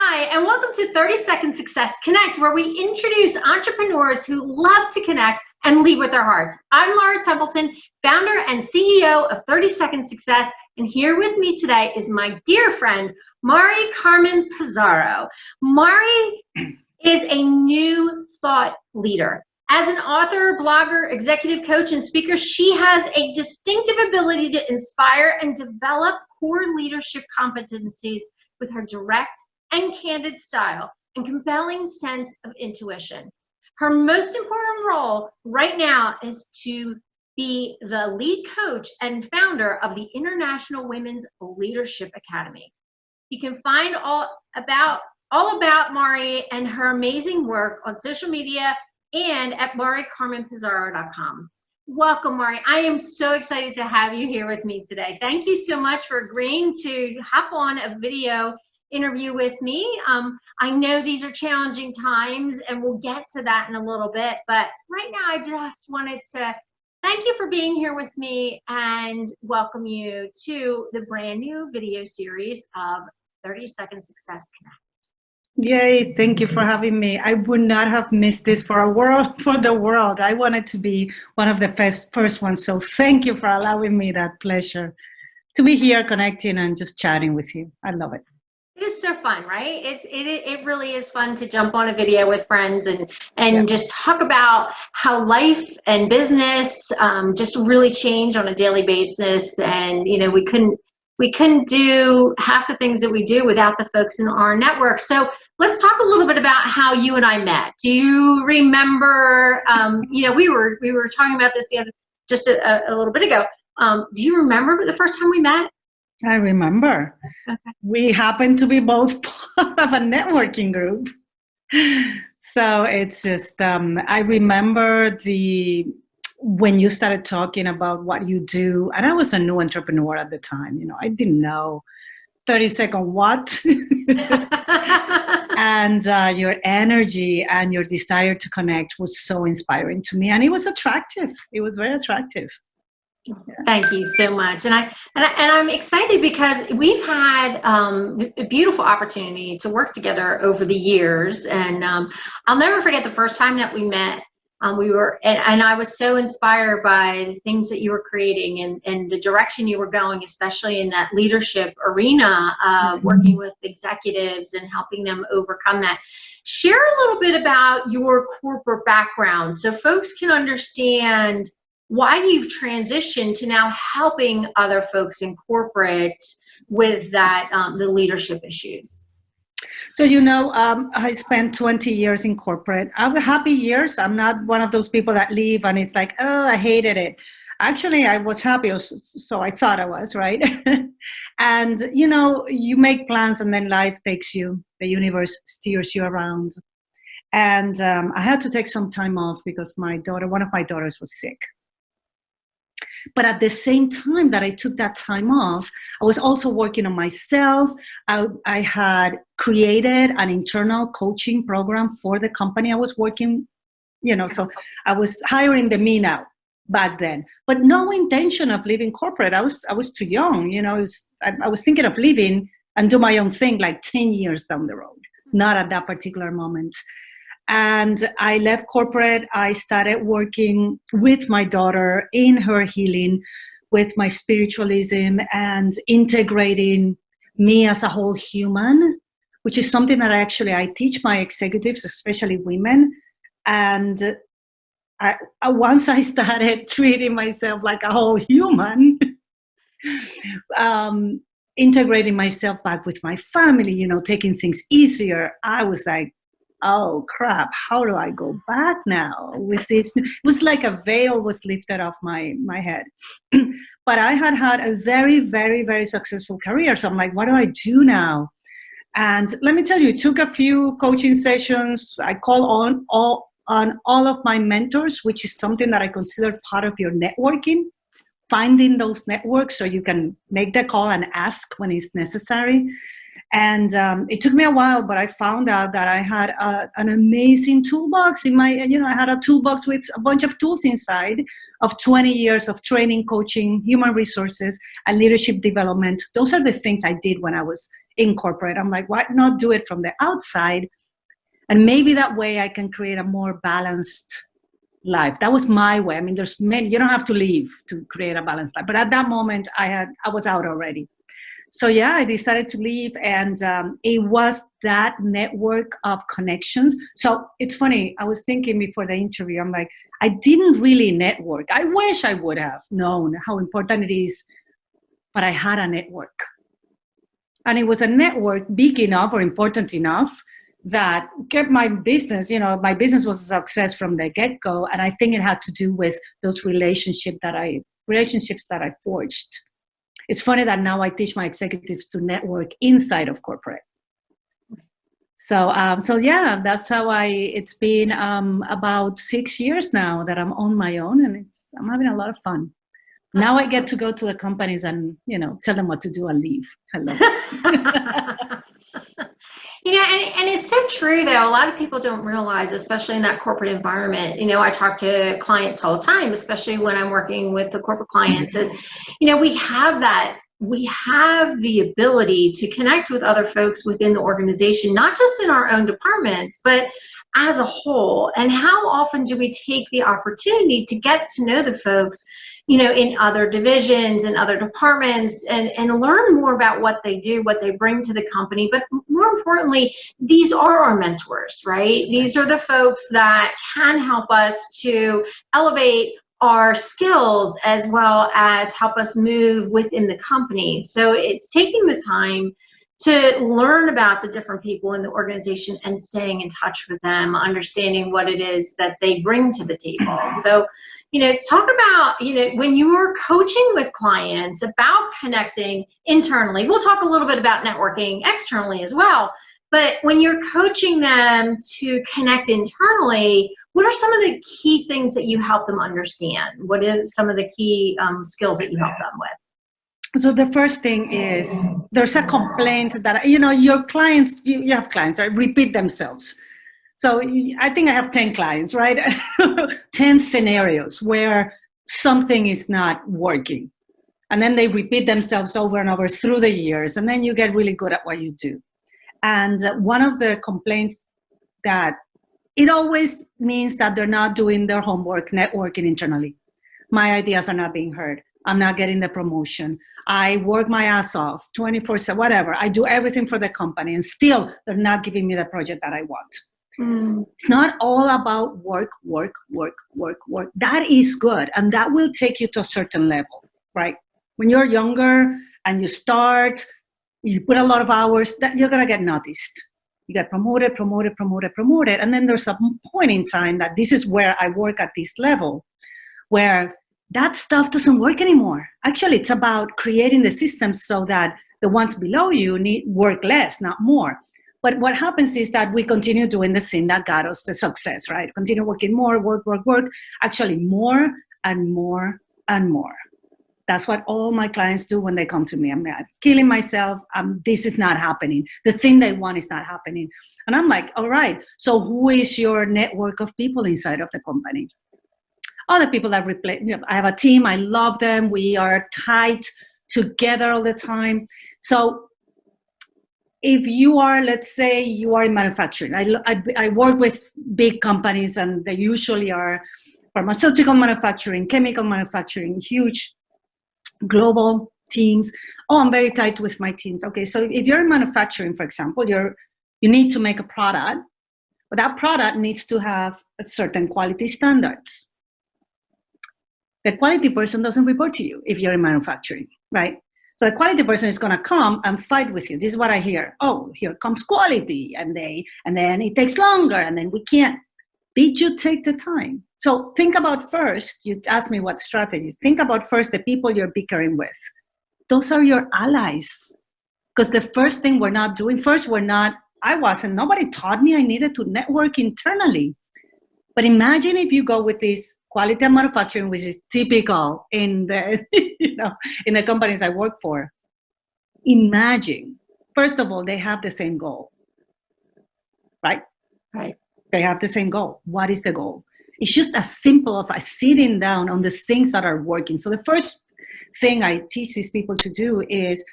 Hi, and welcome to 30 Second Success Connect, where we introduce entrepreneurs who love to connect and lead with their hearts. I'm Laura Templeton, founder and CEO of 30 Second Success, and here with me today is my dear friend, Mari Carmen Pizarro. Mari is a new thought leader. As an author, blogger, executive coach, and speaker, she has a distinctive ability to inspire and develop core leadership competencies with her direct and candid style and compelling sense of intuition. Her most important role right now is to be the lead coach and founder of the International Women's Leadership Academy. You can find all about Mari and her amazing work on social media and at maricarmenpizarro.com. Welcome, Mari. I am so excited to have you here with me today. Thank you so much for agreeing to hop on a video interview with me. I know these are challenging times and we'll get to that in a little bit, but right now I just wanted to thank you for being here with me and welcome you to the brand new video series of 30 Second Success Connect. Yay, thank you for having me. I would not have missed this for the world. I wanted to be one of the first ones, so thank you for allowing me that pleasure to be here connecting and just chatting with you. I love it. It is so fun, right? It really is fun to jump on a video with friends and just talk about how life and business just really change on a daily basis. And you know, we couldn't do half the things that we do without the folks in our network. So let's talk a little bit about how you and I met. Do you remember? You know, we were talking about this just a little bit ago. Do you remember the first time we met? I remember. Okay. We happened to be both part of a networking group. So it's just, I remember when you started talking about what you do, and I was a new entrepreneur at the time, you know, I didn't know 30-second what. And your energy and your desire to connect was so inspiring to me. And it was attractive. It was very attractive. Thank you so much, and I'm excited because we've had a beautiful opportunity to work together over the years, and I'll never forget the first time that we met. And I was so inspired by the things that you were creating and the direction you were going, especially in that leadership arena, working with executives and helping them overcome that. Share a little bit about your corporate background so folks can understand why you've transitioned to now helping other folks in corporate with that, the leadership issues. So, you know, I spent 20 years in corporate. I have happy years. I'm not one of those people that leave and it's like, oh, I hated it. Actually, I was happy, so I thought I was, right? And, you know, you make plans and then life takes you, the universe steers you around. And I had to take some time off because one of my daughters was sick. But at the same time that I took that time off, I was also working on myself. I had created an internal coaching program for the company I was working, you know, so I was hiring the me now back then, but no intention of leaving corporate. I was too young, you know, I was thinking of leaving and do my own thing like 10 years down the road, not at that particular moment. And I left corporate. I started working with my daughter in her healing, with my spiritualism and integrating me as a whole human, which is something that I teach my executives, especially women. And once I started treating myself like a whole human, integrating myself back with my family, you know, taking things easier, I was like, oh crap, how do I go back now with this? It was like a veil was lifted off my head. But I had a very, very, very successful career. So I'm like, what do I do now? And let me tell you, it took a few coaching sessions. I call on all of my mentors, which is something that I consider part of your networking, finding those networks so you can make the call and ask when it's necessary. And it took me a while, but I found out that I had an amazing toolbox in my, I had a toolbox with a bunch of tools inside of 20 years of training, coaching, human resources, and leadership development. Those are the things I did when I was in corporate. I'm like, why not do it from the outside? And maybe that way I can create a more balanced life. That was my way. I mean, there's many, you don't have to leave to create a balanced life. But at that moment, I was out already. So yeah, I decided to leave, and it was that network of connections. So it's funny, I was thinking before the interview, I'm like, I didn't really network. I wish I would have known how important it is, but I had a network. And it was a network big enough or important enough that kept my business, my business was a success from the get-go. And I think it had to do with those relationships that I forged. It's funny that now I teach my executives to network inside of corporate. So yeah, that's how it's been about 6 years now that I'm on my own, and I'm having a lot of fun. That's now awesome. I get to go to the companies and, tell them what to do and leave. I love it. And it's so true, though. A lot of people don't realize, especially in that corporate environment, I talk to clients all the time, especially when I'm working with the corporate clients, is, we have the ability to connect with other folks within the organization, not just in our own departments, but as a whole. And how often do we take the opportunity to get to know the folks, in other divisions and other departments, and learn more about what they do, what they bring to the company. But more importantly, these are our mentors, right? These are the folks that can help us to elevate our skills as well as help us move within the company. So it's taking the time to learn about the different people in the organization and staying in touch with them, understanding what it is that they bring to the table. So, talk about, when you're coaching with clients about connecting internally. We'll talk a little bit about networking externally as well. But when you're coaching them to connect internally, what are some of the key things that you help them understand? What is some of the key skills that you help them with? So the first thing is, there's a complaint that, your clients, you have clients, right, repeat themselves. So I think I have 10 clients, right? 10 scenarios where something is not working. And then they repeat themselves over and over through the years. And then you get really good at what you do. And one of the complaints that it always means that they're not doing their homework, networking internally. My ideas are not being heard. I'm not getting the promotion. I work my ass off 24/7, whatever. I do everything for the company, and still they're not giving me the project that I want. It's not all about work. That is good, and that will take you to a certain level, right? When you're younger and you start, you put a lot of hours, that you're going to get noticed. You get promoted, and then there's a point in time that this is where I work at this level, where that stuff doesn't work anymore. Actually, it's about creating the systems so that the ones below you need work less, not more. But what happens is that we continue doing the thing that got us the success, right? Continue working more, work. Actually, more and more and more. That's what all my clients do when they come to me. I'm killing myself. This is not happening. The thing they want is not happening. And I'm like, all right, so who is your network of people inside of the company? Other people that I have a team. I love them. We are tight together all the time. So if you are, let's say you are in manufacturing, I work with big companies, and they usually are pharmaceutical manufacturing, chemical manufacturing, huge global teams. Oh, I'm very tight with my teams. Okay, so if you're in manufacturing, for example, you need to make a product, but that product needs to have a certain quality standards. The quality person doesn't report to you if you're in manufacturing, right? So the quality person is going to come and fight with you. This is what I hear. Oh, here comes quality, and then it takes longer, and then we can't. Did you take the time? So think about first, you asked me what strategies. Think about first the people you're bickering with. Those are your allies. Because the first thing nobody taught me I needed to network internally. But imagine if you go with this quality of manufacturing, which is typical in the, in the companies I work for. Imagine, first of all, they have the same goal, right? Right. They have the same goal. What is the goal? It's just as simple as sitting down on the things that are working. So the first thing I teach these people to do is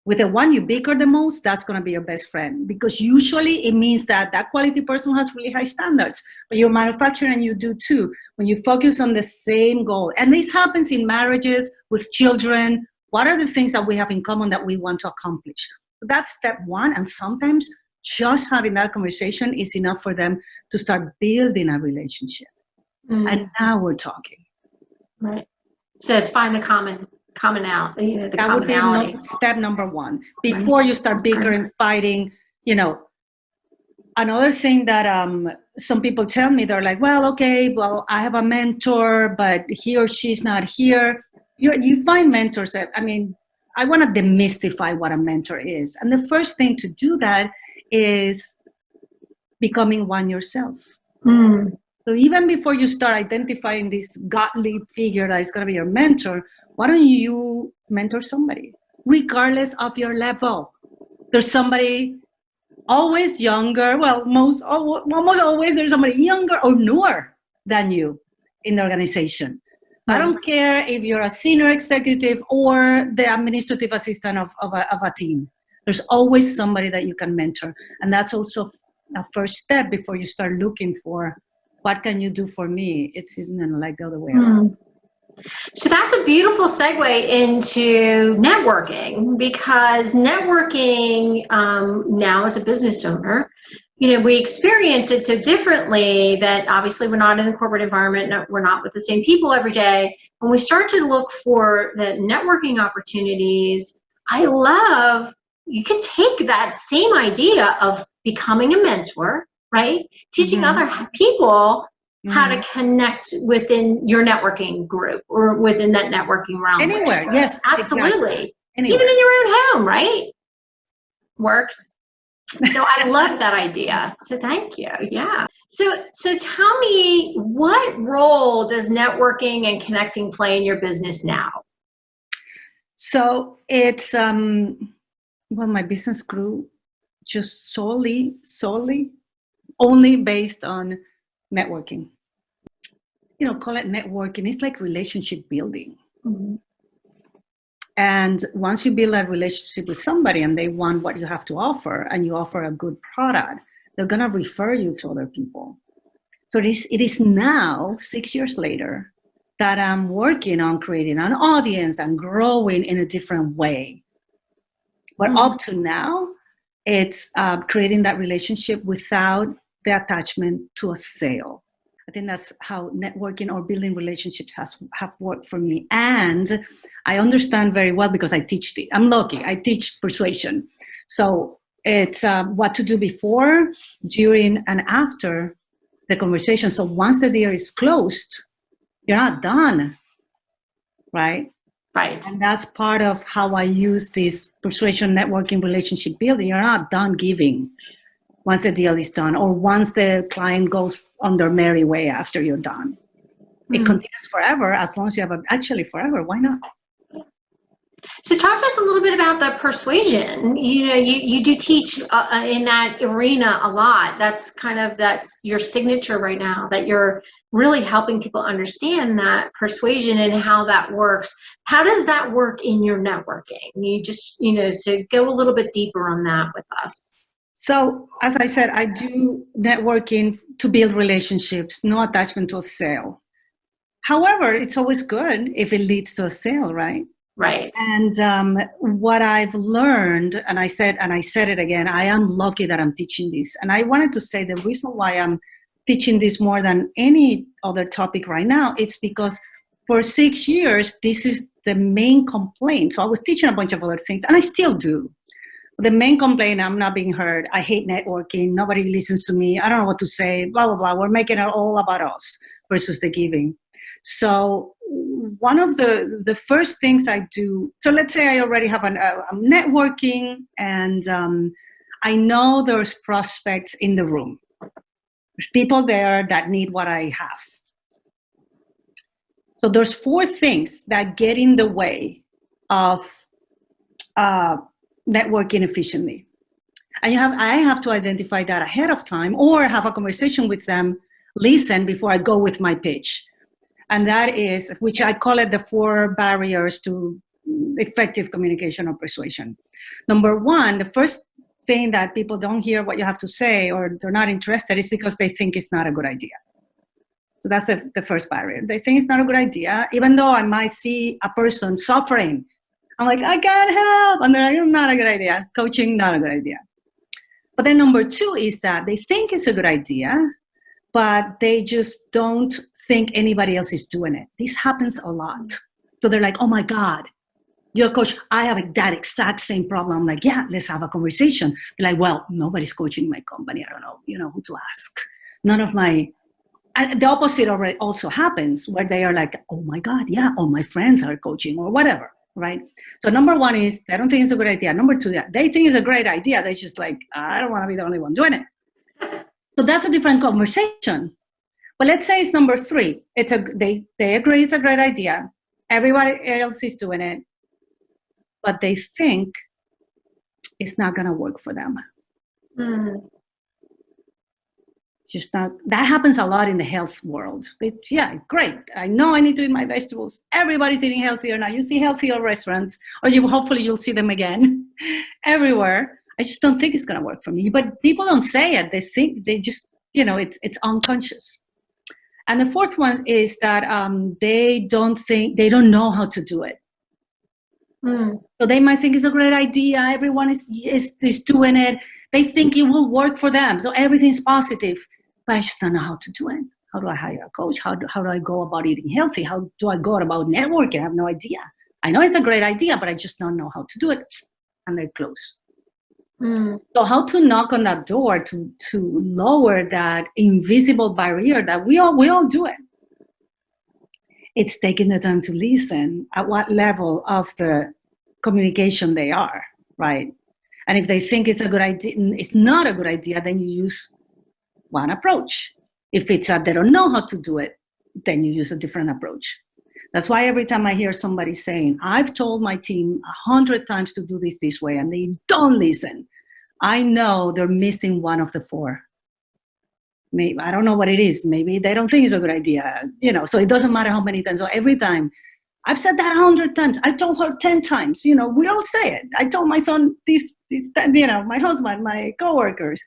With the one you bicker the most, that's going to be your best friend, because usually it means that that quality person has really high standards, but you're manufacturing and you do too. When you focus on the same goal, and this happens in marriages, with children, what are the things that we have in common that we want to accomplish? That's step one. And sometimes just having that conversation is enough for them to start building a relationship. And now we're talking. Right. So it's find the commonality. The that commonality. would be step number one before you start bickering, fighting. Another thing that some people tell me, they're like, well, okay, well, I have a mentor, but he or she's not here. You find mentors. I mean, I want to demystify what a mentor is. And the first thing to do that is becoming one yourself. So even before you start identifying this godly figure that is going to be your mentor, why don't you mentor somebody, regardless of your level? There's somebody always younger. Well, almost always there's somebody younger or newer than you in the organization. I don't care if you're a senior executive or the administrative assistant of a team. There's always somebody that you can mentor. And that's also a first step before you start looking for, what can you do for me? It's like the other way around. So that's a beautiful segue into networking, because networking now as a business owner, we experience it so differently that obviously we're not in the corporate environment, we're not with the same people every day. When we start to look for the networking opportunities, I love, you can take that same idea of becoming a mentor, right? Teaching other people how to connect within your networking group or within that networking realm. Anywhere, yes. Absolutely. Exactly. Even in your own home, right? Works. So I love that idea. So thank you. Yeah. So tell me, what role does networking and connecting play in your business now? So it's, my business grew just solely, only based on networking. Call it networking. It's like relationship building. And once you build a relationship with somebody and they want what you have to offer and you offer a good product, they're going to refer you to other people. So it is now, 6 years later, that I'm working on creating an audience and growing in a different way. But up to now, it's creating that relationship without the attachment to a sale. I think that's how networking or building relationships have worked for me. And I understand very well because I teach it. I'm lucky. I teach persuasion. So it's what to do before, during, and after the conversation. So once the deal is closed, you're not done, right? Right. And that's part of how I use this persuasion, networking, relationship building. You're not done giving once the deal is done, or once the client goes on their merry way after you're done. It continues forever, as long as you have actually forever. Why not? So talk to us a little bit about the persuasion. You do teach in that arena a lot. That's your signature right now, that you're really helping people understand that persuasion and how that works. How does that work in your networking? You just, so go a little bit deeper on that with us. So, as I said, I do networking to build relationships, no attachment to a sale. However, it's always good if it leads to a sale, right? Right. And what I've learned, and I said it again, I am lucky that I'm teaching this. And I wanted to say the reason why I'm teaching this more than any other topic right now, it's because for 6 years, this is the main complaint. So I was teaching a bunch of other things, and I still do. The main complaint, I'm not being heard. I hate networking. Nobody listens to me. I don't know what to say, blah, blah, blah. We're making it all about us versus the giving. So one of the first things I do, so let's say I already have I'm networking, and I know there's prospects in the room. There's people there that need what I have. So there's 4 things that get in the way of networking efficiently. And I have to identify that ahead of time, or have a conversation with them, listen before I go with my pitch. And that is, which I call it the 4 barriers to effective communication or persuasion. Number one, the first thing that people don't hear what you have to say or they're not interested is because they think it's not a good idea. So that's the first barrier. They think it's not a good idea, even though I might see a person suffering. I'm like, I can't help. And they're like, not a good idea. Coaching, not a good idea. But then number two is that they think it's a good idea, but they just don't think anybody else is doing it. This happens a lot. So they're like, oh my God, you're a coach. I have that exact same problem. I'm like, yeah, let's have a conversation. They're like, well, nobody's coaching my company. I don't know, who to ask. None of my, and the opposite already also happens where they are like, oh my God, yeah, all my friends are coaching or whatever, right? So number one is they don't think it's a good idea. Number two, they think it's a great idea. They're just like, I don't want to be the only one doing it. So that's a different conversation. But let's say it's number three. They agree it's a great idea. Everybody else is doing it, but they think it's not going to work for them. Just not. That happens a lot in the health world. Yeah, great. I know I need to eat my vegetables. Everybody's eating healthier now. You see healthier restaurants, or hopefully you'll see them again everywhere. I just don't think it's going to work for me. But people don't say it. They think they just, it's unconscious. And the fourth one is that they don't know how to do it. So they might think it's a great idea. Everyone is doing it. They think it will work for them. So everything's positive. But I just don't know how to do it. How do I hire a coach? How do I go about eating healthy? How do I go about networking? I have no idea. I know it's a great idea, but I just don't know how to do it. And they're close. So how to knock on that door to lower that invisible barrier that we all do it. It's taking the time to listen at what level of the communication they are, right? And if they think it's a good idea, it's not a good idea, then you use one approach. If it's that they don't know how to do it, then you use a different approach. That's why every time I hear somebody saying, I've told my team 100 times to do this way, and they don't listen, I know they're missing one of the four. Maybe, I don't know what it is. Maybe they don't think it's a good idea, so it doesn't matter how many times. So every time, I've said that 100 times. I told her 10 times, we all say it. I told my son this, my husband, my coworkers.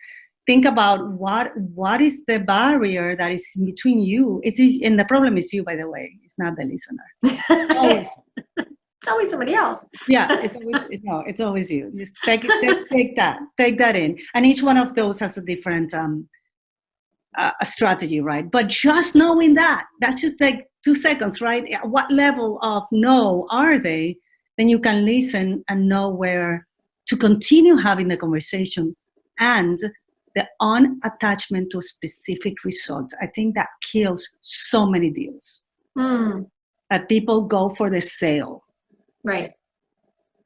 Think about what is the barrier that is between you. And the problem is you, by the way. It's not the listener. Always. It's always somebody else. Yeah, it's always you. Just take that in. And each one of those has a different a strategy, right? But just knowing that's just like 2 seconds, right? At what level of no are they? Then you can listen and know where to continue having the conversation and the unattachment to a specific result. I think that kills so many deals. That people go for the sale. Right.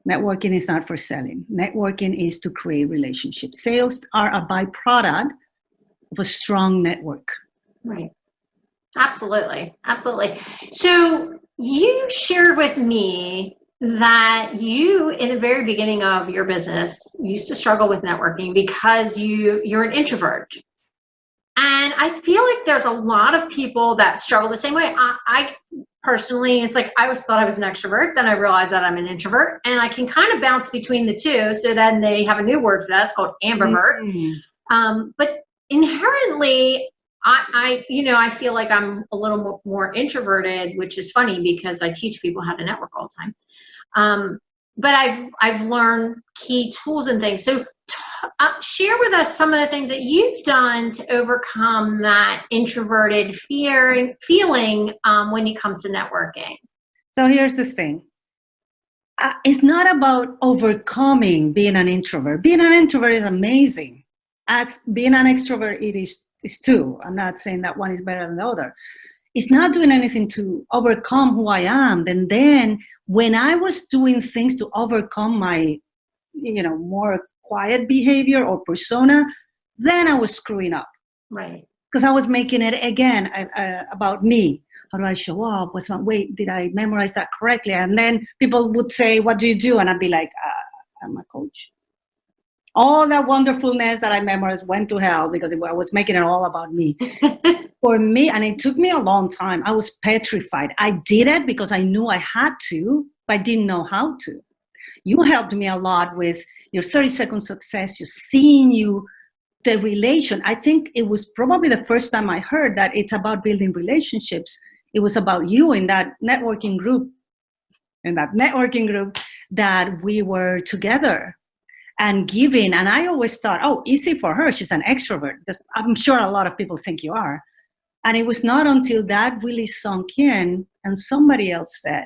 Networking is not for selling. Networking is to create relationships. Sales are a byproduct of a strong network. Right. Absolutely. So you shared with me that you, in the very beginning of your business, used to struggle with networking because you're an introvert. And I feel like there's a lot of people that struggle the same way. I personally, it's like I always thought I was an extrovert. Then I realized that I'm an introvert. And I can kind of bounce between the two. So then they have a new word for that. It's called ambivert. But inherently, I feel like I'm a little more introverted, which is funny because I teach people how to network all the time. But I've learned key tools and things. So share with us some of the things that you've done to overcome that introverted feeling when it comes to networking. So here's the thing. It's not about overcoming being an introvert. Being an introvert is amazing. As being an extrovert, it is too. I'm not saying that one is better than the other. It's not doing anything to overcome who I am. And then when I was doing things to overcome my, more quiet behavior or persona, then I was screwing up. Right. Because I was making it, again, about me. How do I show up? Wait, did I memorize that correctly? And then people would say, what do you do? And I'd be like, I'm a coach. All that wonderfulness that I memorized went to hell because I was making it all about me. For me, and it took me a long time. I was petrified. I did it because I knew I had to, but I didn't know how to. You helped me a lot with your 30-second success, the relation. I think it was probably the first time I heard that it's about building relationships. It was about you in that networking group, that we were together and giving. And I always thought, oh, easy for her. She's an extrovert. Because I'm sure a lot of people think you are. And it was not until that really sunk in and somebody else said,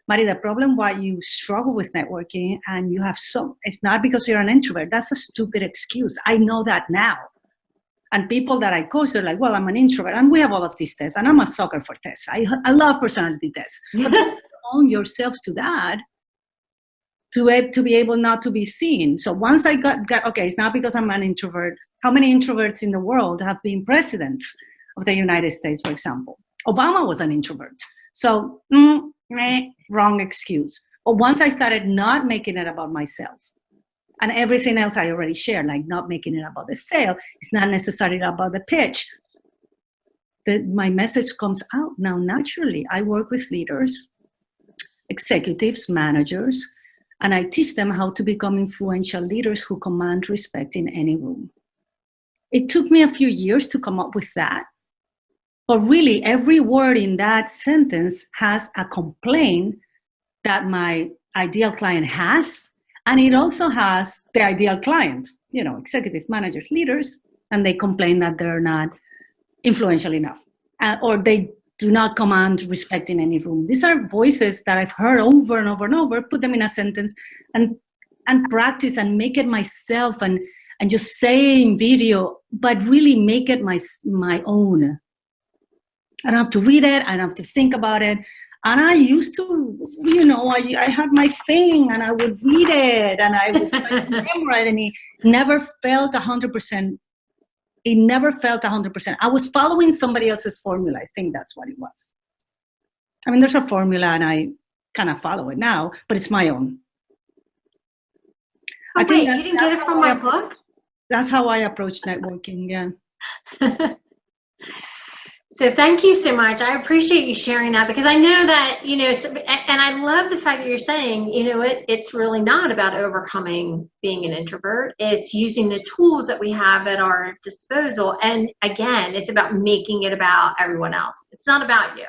Mari, the problem why you struggle with networking and you have it's not because you're an introvert. That's a stupid excuse. I know that now. And people that I coach, they're like, well, I'm an introvert and we have all of these tests and I'm a sucker for tests. I love personality tests. But own yourself to that to be able not to be seen. So once I got okay, it's not because I'm an introvert. How many introverts in the world have been presidents of the United States, for example? Obama was an introvert. So, wrong excuse. But once I started not making it about myself and everything else I already shared, like not making it about the sale, it's not necessarily about the pitch. My message comes out now naturally. I work with leaders, executives, managers, and I teach them how to become influential leaders who command respect in any room. It took me a few years to come up with that. But really, every word in that sentence has a complaint that my ideal client has, and it also has the ideal client, executive managers, leaders, and they complain that they're not influential enough, or they do not command respect in any room. These are voices that I've heard over and over and over, put them in a sentence and practice and make it myself and just say in video, but really make it my own. I don't have to read it. I don't have to think about it. And I used to, I had my thing and I would read it and I would try to memorize, and it never felt 100%. It never felt 100%. I was following somebody else's formula. I think that's what it was. I mean, there's a formula and I kind of follow it now, but it's my own. Oh, wait, you didn't get it from my book? That's how I approach networking, yeah. So thank you so much. I appreciate you sharing that, because I know that, and I love the fact that you're saying, it's really not about overcoming being an introvert. It's using the tools that we have at our disposal. And again, it's about making it about everyone else. It's not about you,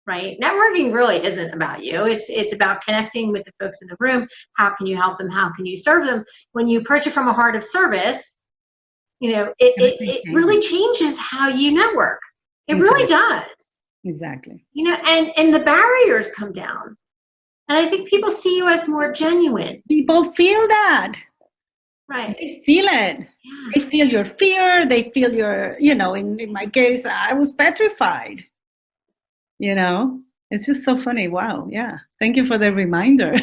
right? Networking really isn't about you. It's about connecting with the folks in the room. How can you help them? How can you serve them? When you approach it from a heart of service, it really changes how you network. It really does. Exactly. And the barriers come down. And I think people see you as more genuine. People feel that. Right. They feel it. Yeah. They feel your fear. They feel your, in my case, I was petrified. It's just so funny. Wow. Yeah. Thank you for the reminder.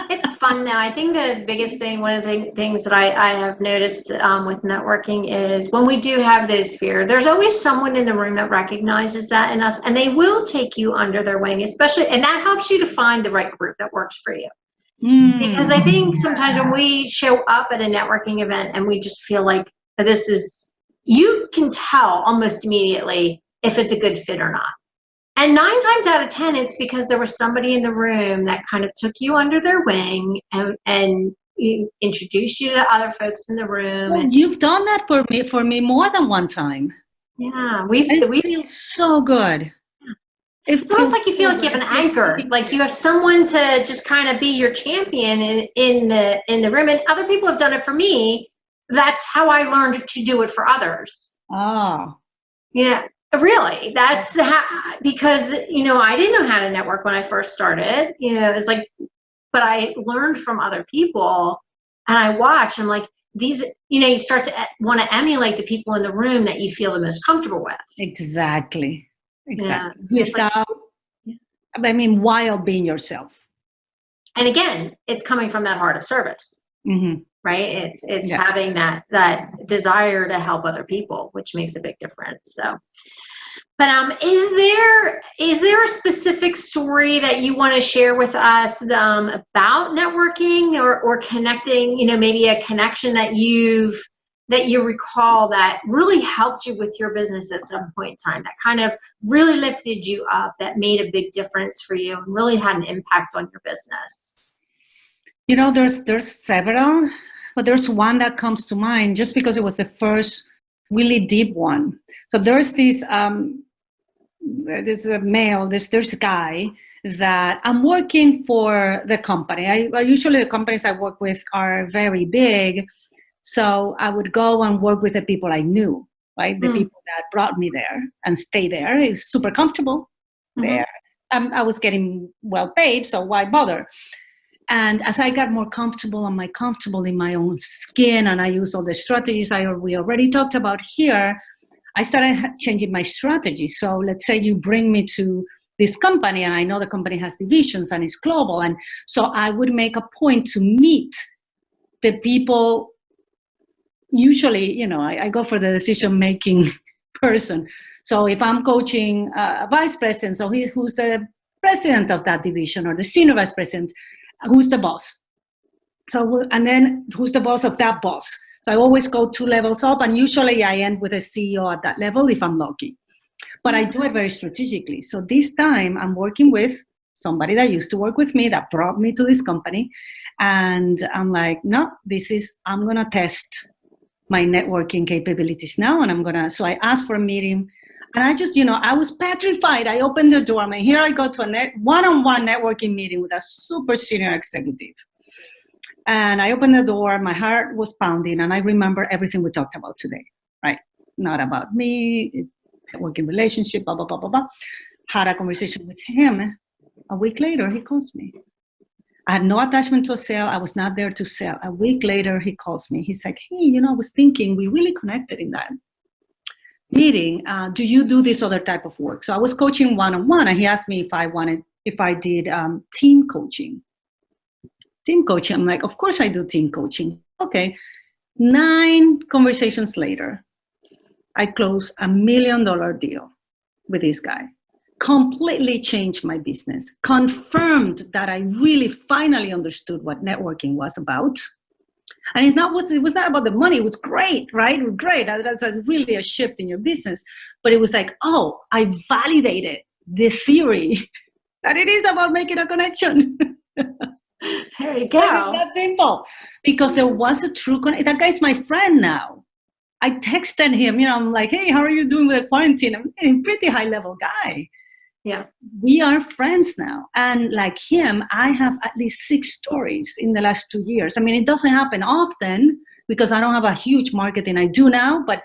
It's fun now. I think the biggest thing, one of the things that I have noticed with networking is when we do have those fears, there's always someone in the room that recognizes that in us, and they will take you under their wing, especially, and that helps you to find the right group that works for you. Because I think sometimes when we show up at a networking event and we just feel like you can tell almost immediately if it's a good fit or not. And 9 times out of 10, it's because there was somebody in the room that kind of took you under their wing and introduced you to other folks in the room. Well, you've done that for me more than one time. Yeah, it feels so good. It's almost like you feel like you have an anchor, like you have someone to just kind of be your champion in the room. And other people have done it for me. That's how I learned to do it for others. Oh. Yeah. Really, that's because, I didn't know how to network when I first started, it's like, but I learned from other people and I watch, I'm like, these, you start to want to emulate the people in the room that you feel the most comfortable with. Exactly. Yeah, while being yourself. And again, it's coming from that heart of service, right? It's having that desire to help other people, which makes a big difference. So, but is there a specific story that you want to share with us about networking or connecting? Maybe a connection that you've that you recall that really helped you with your business at some point in time, that kind of really lifted you up, that made a big difference for you and really had an impact on your business? You know, there's several, but there's one that comes to mind just because it was the first really deep one. So there's this there's a male, there's a guy that I'm working for the company. I usually the companies I work with are very big. So I would go and work with the people I knew, right? The people that brought me there and stay there. It's super comfortable there. I was getting well paid, so why bother? And as I got more comfortable in my own skin, and I used all the strategies we already talked about here, I started changing my strategy. So let's say you bring me to this company, and I know the company has divisions and it's global. And so I would make a point to meet the people. Usually, you know, I go for the decision-making person. So if I'm coaching a vice president, so who's the president of that division, or the senior vice president, who's the boss? So, and then who's the boss of that boss? So I always go 2 levels up, and usually I end with a CEO at that level if I'm lucky. But I do it very strategically. So this time I'm working with somebody that used to work with me that brought me to this company. And I'm like, no, I'm going to test my networking capabilities now. And so I asked for a meeting, and I just, I was petrified. I opened the door. Here I go to a one-on-one networking meeting with a super senior executive. And I opened the door, my heart was pounding, and I remember everything we talked about today, right? Not about me, networking relationship, blah, blah, blah, blah, blah. Had a conversation with him. A week later, he calls me. I had no attachment to a sale. I was not there to sell. A week later, he calls me. He's like, hey, I was thinking we really connected in that meeting. Do you do this other type of work? So I was coaching one-on-one, and he asked me if I did team coaching. Team coaching. I'm like, of course I do team coaching. Okay. 9 conversations later, I closed $1 million deal with this guy. Completely changed my business, confirmed that I really finally understood what networking was about. And it was not about the money. It was great, right? It was great. That's really a shift in your business. But it was like, oh, I validated the theory that it is about making a connection. There you go. It's that simple. Because there was a true connection. That guy's my friend now. I texted him, I'm like, hey, how are you doing with the quarantine? I'm a pretty high level guy. Yeah. We are friends now. And like him, I have at least 6 stories in the last 2 years. I mean, it doesn't happen often because I don't have a huge marketing. I do now, but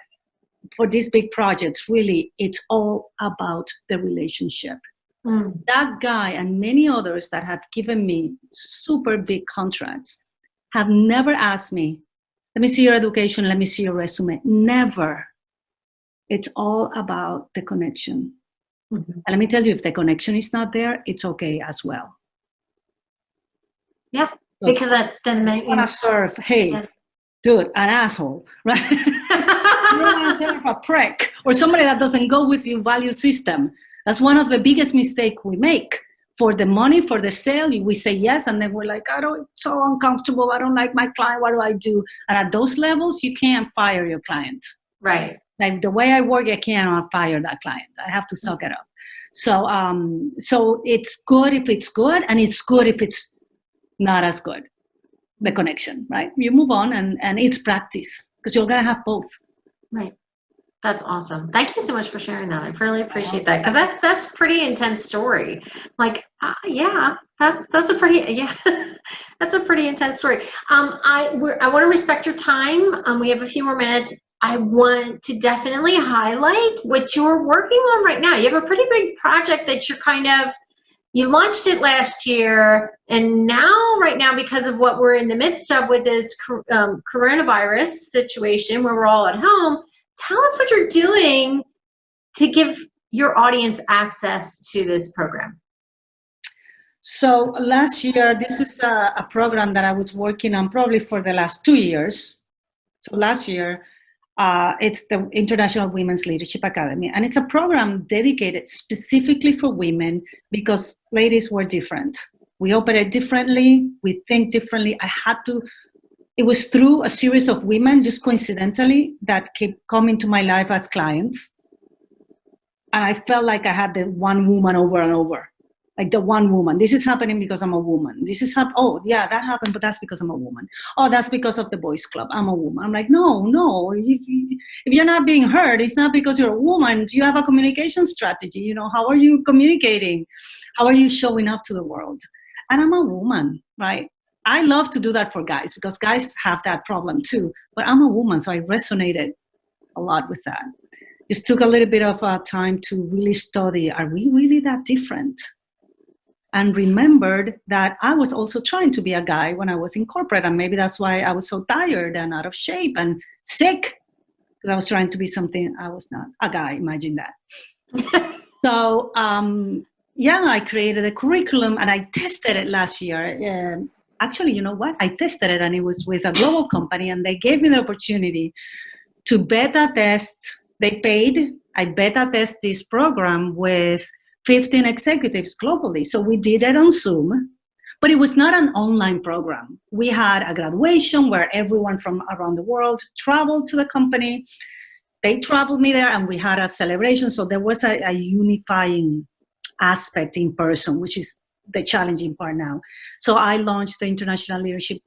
for these big projects, really, it's all about the relationship. That guy and many others that have given me super big contracts have never asked me, let me see your education, let me see your resume. Never. It's all about the connection. And let me tell you, if the connection is not there, it's okay as well. Yeah, because that then makes you want to serve, hey, dude, an asshole, right? You don't want to serve a prick or somebody that doesn't go with your value system. That's one of the biggest mistakes we make. For the money, for the sale, we say yes, and then we're like, it's so uncomfortable. I don't like my client. What do I do? And at those levels, you can't fire your client. Right. Like the way I work, I cannot fire that client. I have to suck it up. So, so it's good if it's good, and it's good if it's not as good. The connection, right? You move on, and it's practice because you're gonna have both. Right. That's awesome. Thank you so much for sharing that. I really appreciate that because that's a pretty intense story. Like, that's a pretty that's a pretty intense story. I want to respect your time. We have a few more minutes. I want to definitely highlight what you're working on right now. You have a pretty big project that you launched it last year, and right now, because of what we're in the midst of with this coronavirus situation where we're all at home, tell us what you're doing to give your audience access to this program. So last year, this is a program that I was working on probably for the last 2 years. So last year, it's the International Women's Leadership Academy. And it's a program dedicated specifically for women because ladies were different. We operate differently. We think differently. I had to it was through a series of women, just coincidentally, that kept coming to my life as clients. And I felt like I had the one woman over and over. Like the one woman. This is happening because I'm a woman. This is oh yeah, that happened, but that's because I'm a woman. Oh, that's because of the boys' club. I'm a woman. I'm like, no. If you're not being heard, it's not because you're a woman. You have a communication strategy. How are you communicating? How are you showing up to the world? And I'm a woman, right? I love to do that for guys because guys have that problem too. But I'm a woman, so I resonated a lot with that. Just took a little bit of time to really study. Are we really that different? And remembered that I was also trying to be a guy when I was in corporate. And maybe that's why I was so tired and out of shape and sick, because I was trying to be something I was not. A guy, imagine that. So, I created a curriculum and I tested it last year. Actually, you know what? I tested it and it was with a global company and they gave me the opportunity to beta test. They paid. I beta test this program with 15 executives globally. So we did it on Zoom, but it was not an online program. We had a graduation where everyone from around the world traveled to the company. They traveled me there and we had a celebration. So there was a unifying aspect in person, which is the challenging part now. So I launched the International Leadership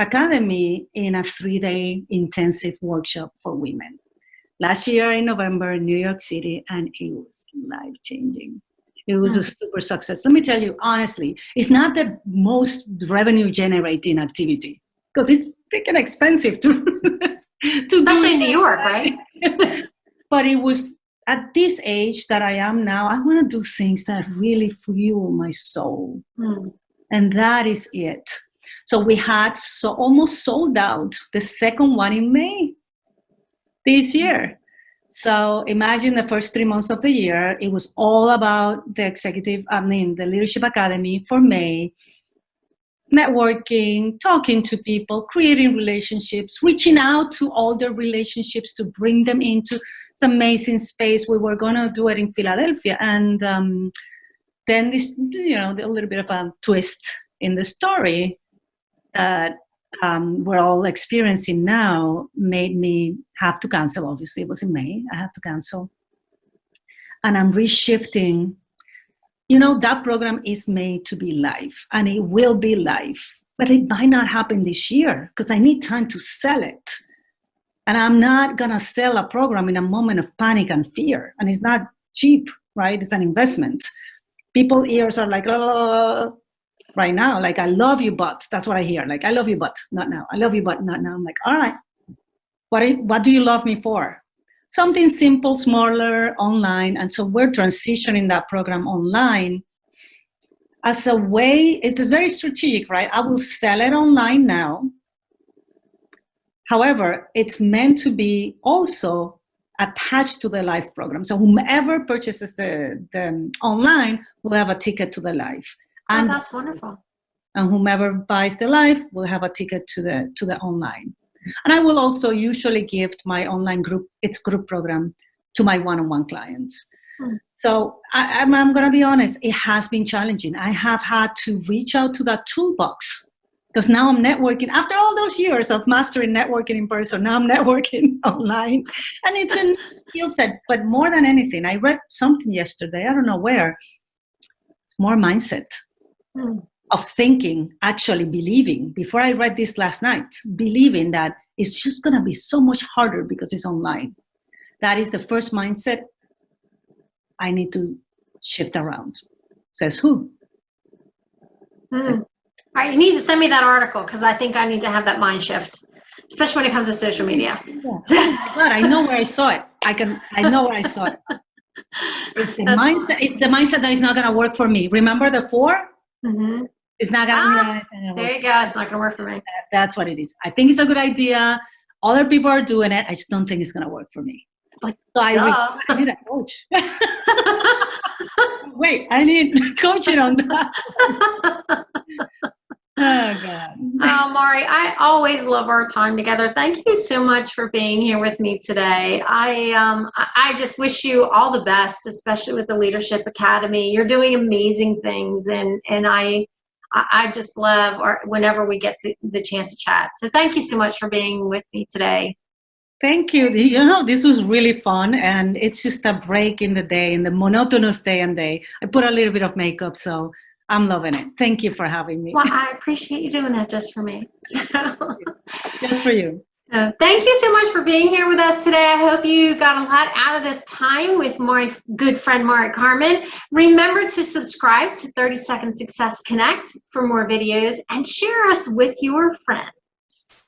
Academy in a 3-day intensive workshop for women. Last year in November in New York City, and it was life-changing. It was a super success. Let me tell you, honestly, it's not the most revenue-generating activity because it's freaking expensive to especially in New York, right? But it was at this age that I am now, I want to do things that really fuel my soul. And that is it. So we had almost sold out the second one in May this year. So imagine the first 3 months of the year, it was all about the Leadership Academy for May, networking, talking to people, creating relationships, reaching out to all the relationships to bring them into this amazing space. We were going to do it in Philadelphia. And then this, a little bit of a twist in the story that we're all experiencing now made me have to cancel. Obviously, it was in May. I had to cancel. And I'm reshifting. That program is made to be live, and it will be live. But it might not happen this year because I need time to sell it. And I'm not going to sell a program in a moment of panic and fear. And it's not cheap, right? It's an investment. People's ears are like, oh, right now, like, I love you, but that's what I hear. Like, I love you, but not now. I love you, but not now. I'm like, all right, what do you love me for? Something simple, smaller, online. And so we're transitioning that program online as a way. It's very strategic, right? I will sell it online now. However, it's meant to be also attached to the live program. So whomever purchases the online will have a ticket to the live. And that's wonderful. And whomever buys the live will have a ticket to the online. And I will also usually gift my online group program to my one-on-one clients. So I'm going to be honest, it has been challenging. I have had to reach out to that toolbox because now I'm networking. After all those years of mastering networking in person, now I'm networking online. And it's a skill set. But more than anything, I read something yesterday, I don't know where, it's more mindset. Of thinking, actually believing, before I read this last night, believing that it's just going to be so much harder because it's online. That is the first mindset I need to shift around. Says who? All right, you need to send me that article because I think I need to have that mind shift, especially when it comes to social media. Yeah. But I know where I saw it. I know where I saw it. It's the mindset. Awesome. It's the mindset that is not going to work for me. Remember the 4? Mm-hmm. It's not going to. There you go. It's not going to work for me. That's what it is. I think it's a good idea. Other people are doing it. I just don't think it's going to work for me. It's like, so I need a coach. Wait, I need coaching on that. Oh, God. Oh, Mari, I always love our time together. Thank you so much for being here with me today. I just wish you all the best, especially with the Leadership Academy. You're doing amazing things, and I I just love whenever we get the chance to chat. So thank you so much for being with me today. Thank you. You know, this was really fun, and it's just a break in the day, in the monotonous day and day. I put a little bit of makeup, so I'm loving it. Thank you for having me. Well, I appreciate you doing that just for me. So. Just for you. Thank you so much for being here with us today. I hope you got a lot out of this time with my good friend, Mari Carmen. Remember to subscribe to 30 Second Success Connect for more videos and share us with your friends.